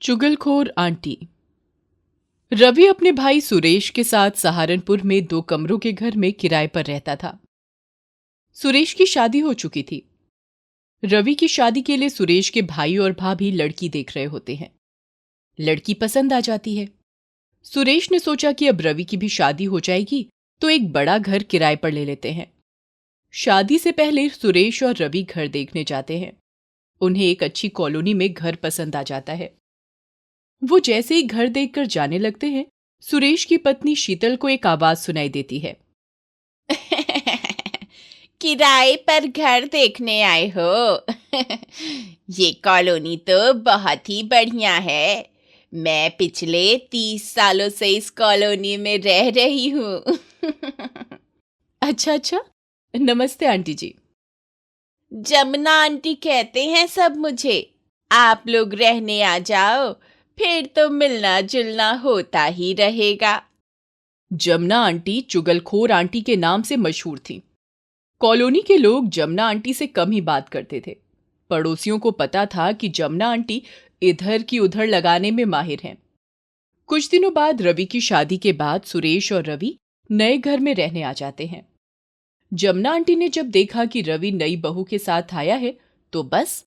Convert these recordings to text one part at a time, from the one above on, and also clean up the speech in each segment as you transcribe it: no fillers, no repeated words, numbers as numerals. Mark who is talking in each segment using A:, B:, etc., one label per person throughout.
A: चुगलखोर aunty. Ravi अपने भाई सुरेश के साथ सहारनपुर में 2 कमरों के घर में किराए पर रहता था। सुरेश की शादी हो चुकी थी। रवि की शादी के लिए सुरेश के भाई और भाभी लड़की देख रहे होते हैं। लड़की पसंद आ जाती है। सुरेश ने सोचा कि अब रवि की भी शादी हो जाएगी तो एक बड़ा घर किराए पर ले लेते हैं। शादी से पहले सुरेश और रवि घर देखने जाते हैं। उन्हें एक अच्छी कॉलोनी में घर पसंद आ जाता है। वो जैसे ही घर देखकर जाने लगते हैं, सुरेश की पत्नी शीतल को एक आवाज सुनाई देती है।
B: किराए पर घर देखने आए हो? ये कॉलोनी तो बहुत ही बढ़िया है। मैं पिछले 30 सालों से इस कॉलोनी में रह रही हूँ।
A: अच्छा, नमस्ते आंटी जी।
B: जमुना आंटी कहते हैं सब मुझे। आप लोग रहने आ जाओ, फिर तो मिलना जुलना होता ही रहेगा।
A: जमुना आंटी चुगलखोर आंटी के नाम से मशहूर थी। कॉलोनी के लोग जमुना आंटी से कम ही बात करते थे। पड़ोसियों को पता था कि जमुना आंटी इधर की उधर लगाने में माहिर हैं। कुछ दिनों बाद रवि की शादी के बाद सुरेश और रवि नए घर में रहने आ जाते हैं। जमुना आंटी ने जब देखा कि रवि नई बहू के साथ आया है तो बस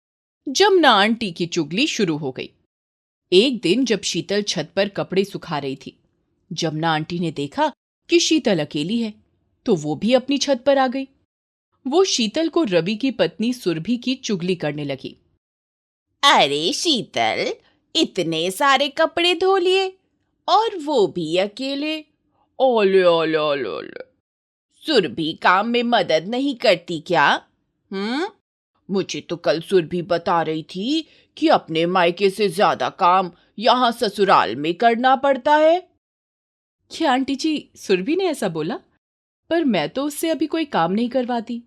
A: जमुना आंटी की चुगली शुरू हो गई। एक दिन जब शीतल छत पर कपड़े सुखा रही थी, जमुना आंटी ने देखा कि शीतल अकेली है तो वो भी अपनी छत पर आ गई। वो शीतल को रवि की पत्नी सुरभि की चुगली करने लगी।
B: अरे शीतल, इतने सारे कपड़े धो लिए और वो भी अकेले। ओले ओले ओले ओले, सुरभि काम में मदद नहीं करती क्या? मुझे तो कल सुरभि बता रही थी कि अपने मायके से ज्यादा काम यहाँ ससुराल में करना पड़ता है।
A: क्या आंटी जी, सुरभि ने ऐसा बोला? पर मैं तो उससे अभी कोई काम नहीं करवाती।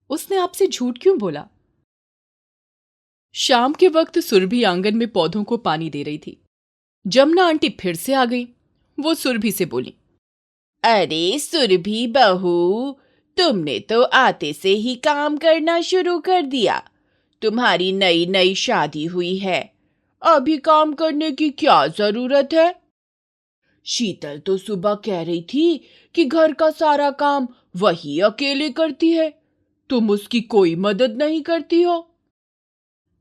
A: उसने आपसे झूठ क्यों बोला? शाम के वक्त सुरभि आंगन में पौधों को पानी दे रही थी। जमुना आंटी फिर से आ गई। वो सुरभि से बोली,
B: अरे सुरभि बहू, तुमने तो आते से ही काम करना शुरू कर दिया। तुम्हारी नई नई शादी हुई है, अभी काम करने की क्या जरूरत है? शीतल तो सुबह कह रही थी कि घर का सारा काम वही अकेले करती है, तुम उसकी कोई मदद नहीं करती हो।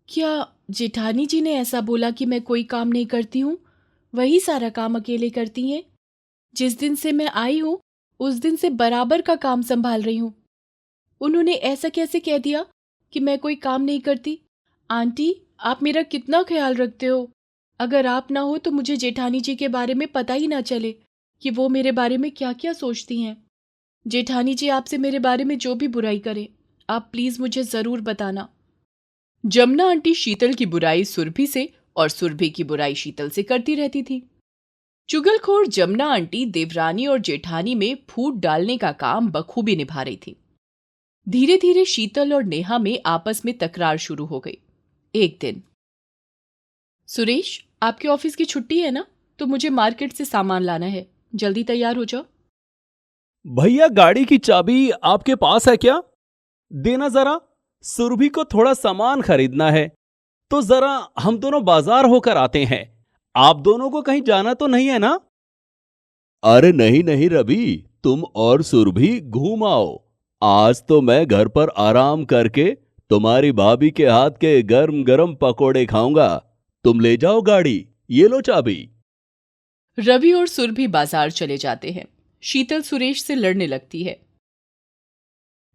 A: क्या जेठानी जी ने ऐसा बोला कि मैं कोई काम नहीं करती हूँ? वही सारा काम अकेले करती हैं। जिस दिन से मैं आई हूँ उस दिन से बराबर का काम संभाल रही हूँ। उन्होंने ऐसा कैसे कह दिया कि मैं कोई काम नहीं करती? आंटी, आप मेरा कितना ख्याल रखते हो। अगर आप ना हो तो मुझे जेठानी जी के बारे में पता ही ना चले कि वो मेरे बारे में क्या क्या सोचती हैं। जेठानी जी आपसे मेरे बारे में जो भी बुराई करे, आप प्लीज मुझे जरूर बताना। जमुना आंटी शीतल की बुराई सुरभि से और सुरभि की बुराई शीतल से करती रहती थी। चुगलखोर जमुना आंटी देवरानी और जेठानी में फूट डालने का काम बखूबी निभा रही थी। धीरे धीरे शीतल और नेहा में आपस में तकरार शुरू हो गई। एक दिन, सुरेश, आपके ऑफिस की छुट्टी है ना? तो मुझे मार्केट से सामान लाना है। जल्दी तैयार हो जाओ।
C: भैया, गाड़ी की चाबी आपके पास है क्या? देना जरा। सुरभि को थोड़ा सामान खरीदना है, तो जरा हम दोनों बाजार होकर आते हैं। आप दोनों को कहीं जाना तो नहीं है ना?
D: अरे नहीं नहीं रवि, तुम और सुरभि घूम आओ। आज तो मैं घर पर आराम करके तुम्हारी भाभी के हाथ के गर्म गर्म पकोड़े खाऊंगा। तुम ले जाओ गाड़ी, ये लो चाबी।
A: रवि और सुरभि बाजार चले जाते हैं। शीतल सुरेश से लड़ने लगती है।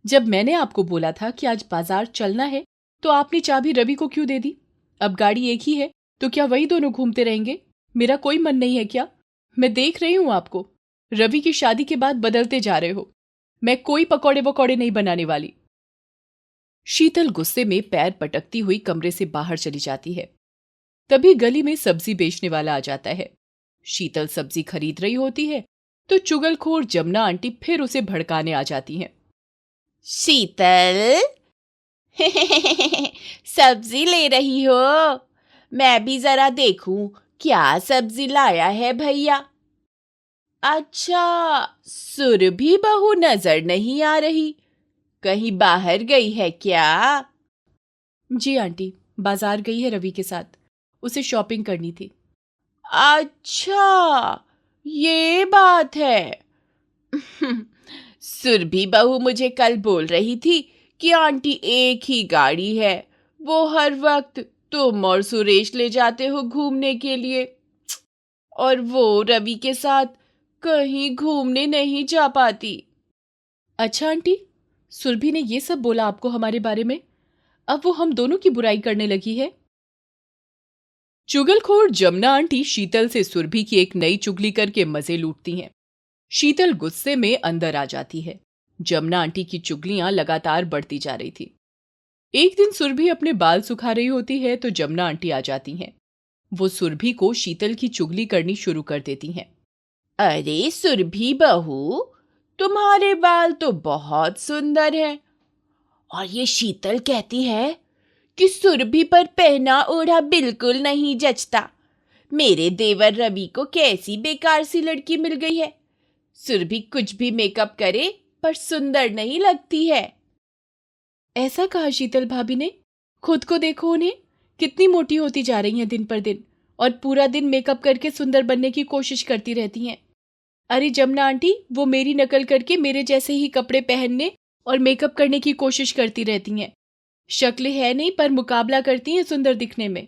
A: जब मैंने आपको बोला था कि आज बाजार चलना है तो आपने चाबी रवि को क्यों दे दी? अब गाड़ी एक ही है तो क्या वही दोनों घूमते रहेंगे? मेरा कोई मन नहीं है क्या? मैं देख रही हूं आपको। रवि की शादी के बाद बदलते जा रहे हो। मैं कोई पकौड़े वकौड़े नहीं बनाने वाली। शीतल गुस्से में पैर पटकती हुई कमरे से बाहर चली जाती है। तभी गली में सब्जी बेचने वाला आ जाता है। शीतल सब्जी खरीद रही होती है तो चुगलखोर जमुना आंटी फिर उसे भड़काने आ जाती हैं।
B: शीतल, सब्जी ले रही हो? मैं भी जरा देखूं क्या सब्जी लाया है भैया। अच्छा, सुरभि बहू नजर नहीं आ रही, कहीं बाहर गई है क्या?
A: जी आंटी, बाजार गई है रवि के साथ। उसे शॉपिंग करनी थी।
B: अच्छा, ये बात है। सुरभि बहू मुझे कल बोल रही थी कि आंटी एक ही गाड़ी है, वो हर वक्त तुम और सुरेश ले जाते हो घूमने के लिए, और वो रवि के साथ कहीं घूमने नहीं जा पाती।
A: अच्छा आंटी, सुरभि ने ये सब बोला आपको हमारे बारे में? अब वो हम दोनों की बुराई करने लगी है। चुगलखोर जमुना आंटी शीतल से सुरभि की एक नई चुगली करके मजे लूटती हैं। शीतल गुस्से में अंदर आ जाती है। जमुना आंटी की चुगलियां लगातार बढ़ती जा रही थी। एक दिन सुरभि अपने बाल सुखा रही होती है तो जमुना आंटी आ जाती हैं। वो सुरभि को शीतल की चुगली करनी शुरू कर देती हैं।
B: अरे सुरभि बहू, तुम्हारे बाल तो बहुत सुंदर हैं, और ये शीतल कहती है कि सुरभि पर पहना ओढ़ा बिल्कुल नहीं जचता। मेरे देवर रवि को कैसी बेकार सी लड़की मिल गई है। सुरभि कुछ भी मेकअप करे पर सुंदर नहीं लगती है।
A: ऐसा कहा शीतल भाभी ने? खुद को देखो, उन्हें कितनी मोटी होती जा रही हैं दिन पर दिन, और पूरा दिन मेकअप करके सुंदर बनने की कोशिश करती रहती हैं। अरे जमुना आंटी, वो मेरी नकल करके मेरे जैसे ही कपड़े पहनने और मेकअप करने की कोशिश करती रहती हैं। शक्ल है नहीं पर मुकाबला करती हैं सुंदर दिखने में।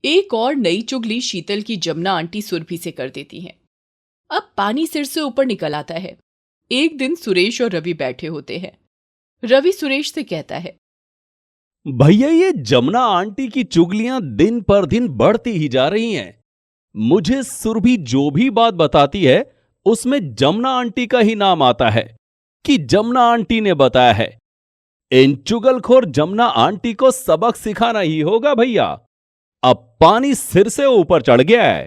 A: एक और नई चुगली शीतल की जमुना आंटी सुरभि से कर देती हैं। अब पानी सिर से ऊपर निकल आता है। एक दिन सुरेश और रवि बैठे होते हैं। रवि सुरेश से कहता है,
C: भैया ये जमुना आंटी की चुगलियां दिन पर दिन बढ़ती ही जा रही हैं। मुझे सुरभि जो भी बात बताती है उसमें जमुना आंटी का ही नाम आता है कि जमुना आंटी ने बताया है। इन चुगलखोर जमुना आंटी को सबक सिखाना ही होगा भैया। अब पानी सिर से ऊपर चढ़ गया है।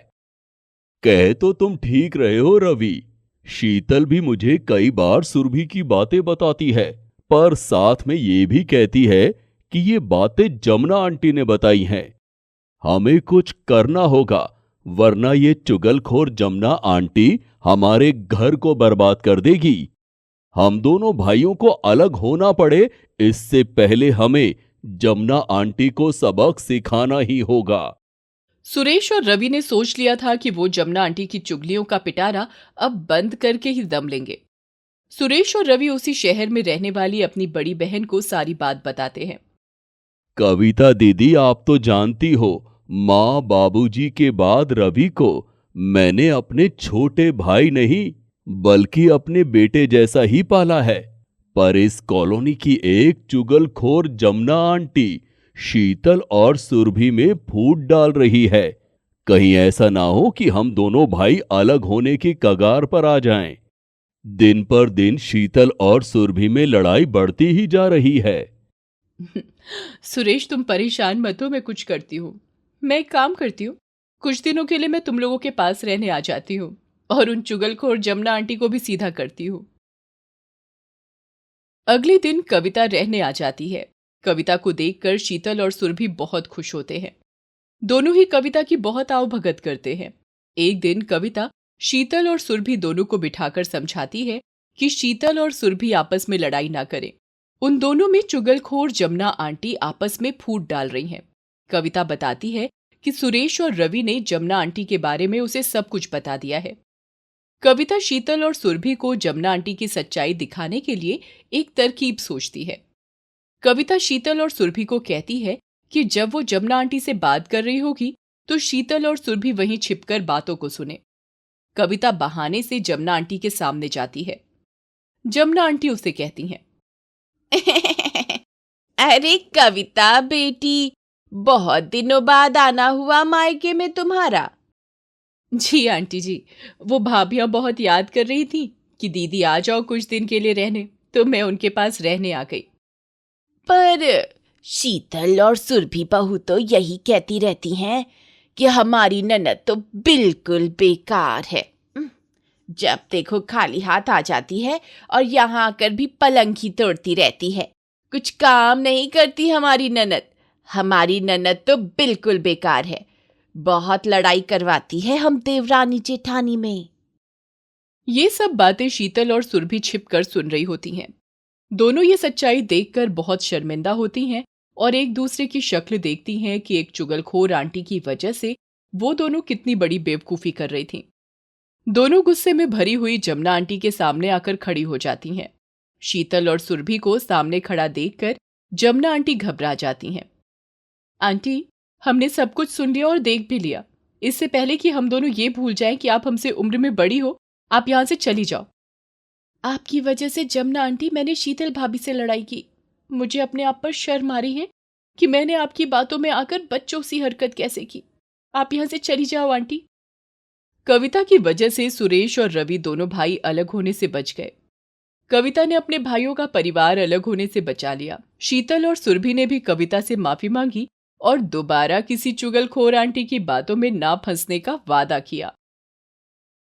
D: कह तो तुम ठीक रहे हो रवि। शीतल भी मुझे कई बार सुरभि की बातें बताती है, पर साथ में ये भी कहती है कि ये बातें जमुना आंटी ने बताई हैं। हमें कुछ करना होगा, वरना ये चुगलखोर जमुना आंटी हमारे घर को बर्बाद कर देगी। हम दोनों भाइयों को अलग होना पड़े, इससे पहले हमें जमुना आंटी को सबक सिखाना ही होगा।
A: सुरेश और रवि ने सोच लिया था कि वो जमुना आंटी की चुगलियों का पिटारा अब बंद करके ही दम लेंगे। सुरेश और रवि उसी शहर में रहने वाली अपनी बड़ी बहन को सारी बात बताते हैं।
D: कविता दीदी, आप तो जानती हो, माँ बाबूजी के बाद रवि को मैंने अपने छोटे भाई नहीं बल्कि अपने बेटे जैसा ही पाला है। पर इस कॉलोनी की एक चुगलखोर जमुना आंटी शीतल और सुरभि में फूट डाल रही है। कहीं ऐसा ना हो कि हम दोनों भाई अलग होने की कगार पर आ जाएं। दिन पर दिन शीतल और सुरभि में लड़ाई बढ़ती ही जा रही है।
A: सुरेश, तुम परेशान मत हो, मैं कुछ करती हूँ। मैं एक काम करती हूँ, कुछ दिनों के लिए मैं तुम लोगों के पास रहने आ जाती हूँ और उन चुगलखोर जमुना आंटी को भी सीधा करती हूँ। अगले दिन कविता रहने आ जाती है। कविता को देखकर शीतल और सुरभि बहुत खुश होते हैं। दोनों ही कविता की बहुत आवभगत करते हैं। एक दिन कविता शीतल और सुरभि दोनों को बिठाकर समझाती है कि शीतल और सुरभि आपस में लड़ाई ना करें। उन दोनों में चुगलखोर जमुना आंटी आपस में फूट डाल रही हैं। कविता बताती है कि सुरेश और रवि ने जमुना आंटी के बारे में उसे सब कुछ बता दिया है। कविता शीतल और सुरभि को जमुना आंटी की सच्चाई दिखाने के लिए एक तरकीब सोचती है। कविता शीतल और सुरभि को कहती है कि जब वो जमुना आंटी से बात कर रही होगी तो शीतल और सुरभि वहीं छिपकर बातों को सुने। कविता बहाने से जमुना आंटी के सामने जाती है। जमुना आंटी उसे कहती हैं,
B: अरे कविता बेटी, बहुत दिनों बाद आना हुआ मायके में तुम्हारा।
A: जी आंटी जी, वो भाभियां बहुत याद कर रही थी कि दीदी आ जाओ कुछ दिन के लिए रहने, तो मैं उनके पास रहने आ गई।
B: पर शीतल और सुरभि बहू तो यही कहती रहती हैं कि हमारी ननद तो बिल्कुल बेकार है। जब देखो खाली हाथ आ जाती है और यहाँ आकर भी पलंग ही तोड़ती रहती है। कुछ काम नहीं करती हमारी ननद। हमारी ननद तो बिल्कुल बेकार है। बहुत लड़ाई करवाती है हम देवरानी जेठानी में।
A: ये सब बातें शीतल और सुरभि छिपकर सुन रही होती हैं। दोनों ये सच्चाई देखकर बहुत शर्मिंदा होती हैं और एक दूसरे की शक्ल देखती हैं कि एक चुगलखोर आंटी की वजह से वो दोनों कितनी बड़ी बेवकूफ़ी कर रही थीं। दोनों गुस्से में भरी हुई जमुना आंटी के सामने आकर खड़ी हो जाती हैं। शीतल और सुरभि को सामने खड़ा देखकर जमुना आंटी घबरा जाती हैं। आंटी, हमने सब कुछ सुन लिया और देख भी लिया। इससे पहले कि हम दोनों ये भूल जाएं कि आप हमसे उम्र में बड़ी हो, आप यहाँ से चली जाओ। आपकी वजह से जमुना आंटी मैंने शीतल भाभी से लड़ाई की। मुझे अपने आप पर शर्म आ रही है कि मैंने आपकी बातों में आकर बच्चों सी हरकत कैसे की। आप यहाँ से चली जाओ आंटी। कविता की वजह से सुरेश और रवि दोनों भाई अलग होने से बच गए। कविता ने अपने भाइयों का परिवार अलग होने से बचा लिया। शीतल और सुरभि ने भी कविता से माफी मांगी और दोबारा किसी चुगलखोर आंटी की बातों में ना फंसने का वादा किया।